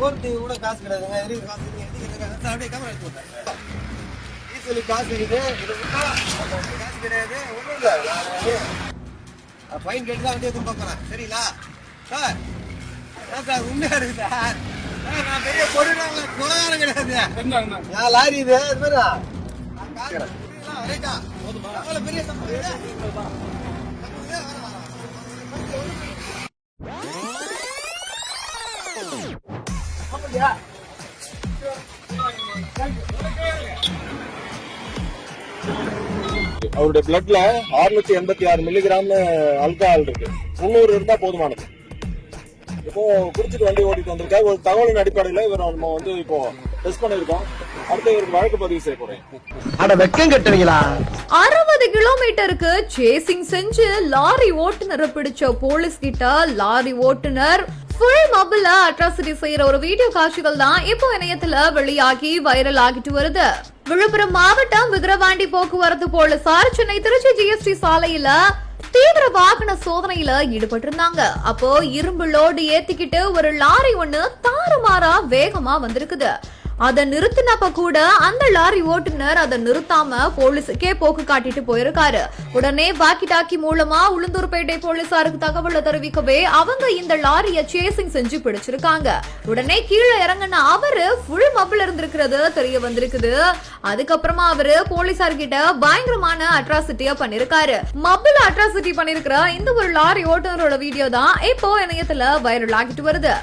Board கூட காசு கிடையாதுங்க. எதுக்கு காசு அப்படியே கேமரா எடுத்து விட்டேன். டீசலுக்கு காசு இருக்குது, இது விட்டா காசு கிடையாது. ஒன்றும் இல்லை, ஃபைன் கேட்டு தான் வண்டி எடுத்து பார்க்குறேன். சரிங்களா சார்? சார் உண்மையா இருக்கு சார். நான் பெரிய பொருளாங்க குலகாரம் கிடையாது. நான் லாரி இது பெரிய அவருடைய பிளட்ல 686 மில்லிகிராம் ஆல்கஹால் இருக்கு. 300 இருந்தா போதுமானது. இப்போ குடிச்சிட்டு வண்டி ஓட்டிட்டு வந்திருக்காரு. ஒரு தகவலின் அடிப்படையில இவர் நம்ம வந்து இப்போ டெஸ்ட் பண்ணிருக்கோம். அடுத்து இவருக்கு வழக்கு பதிவு செய்ய போறேன். அட வெக்கம் கட்டுவீங்களா? 60 கிலோமீட்டருக்கு சேசிங் செஞ்சு லாரி ஓட்டுநரை பிடிச்ச போலீஸ் கிட்ட லாரி ஓட்டுநர் ஃபுல் மொபைல்ல அட்ராசிட்டி செய்யற ஒரு வீடியோ காட்சிகள் தான் இப்போ இணையத்துல வெளியாகி வைரல் ஆகிட்டு வருது. விழுப்புரம் மாவட்டம் விக்கிரவாண்டி போக்குவரத்து போலீசார் சென்னை திருச்சி ஜிஎஸ்டி சாலையில தீவிர வாகன சோதனையில ஈடுபட்டிருந்தாங்க. அப்போ இரும்பு லோடு ஏத்திக்கிட்டு ஒரு லாரி ஒண்ணு தாறுமாறா வேகமா வந்திருக்குது. அதை நிறுத்தினப்ப கூட அந்த லாரி ஓட்டுநர் அதை நிறுத்தாம போலீஸுக்கே போக்கு காட்டிட்டு போயிருக்காரு. உடனே வாக்கி டாக்கி மூலமா உளுந்தூர்பேட்டை போலீசாருக்கு தகவலை தெரிவிக்கவே அவங்க இந்த லாரிய சேசிங் செஞ்சு பிடிச்சிருக்காங்க. உடனே கீழே இறங்கின அவரு ஃபுல் மொபைல் இருந்திருக்கிறது தெரிய வந்திருக்குது. அதுக்கப்புறமா அவரு போலீசார்கிட்ட பயங்கரமான அட்ராசிட்டியா பண்ணிருக்காரு. மொபைல் அட்ராசிட்டி பண்ணிருக்கிற இந்த ஒரு லாரி ஓட்டுநரோட வீடியோ தான் இப்போ இணையத்துல வைரல் ஆகிட்டு வருது.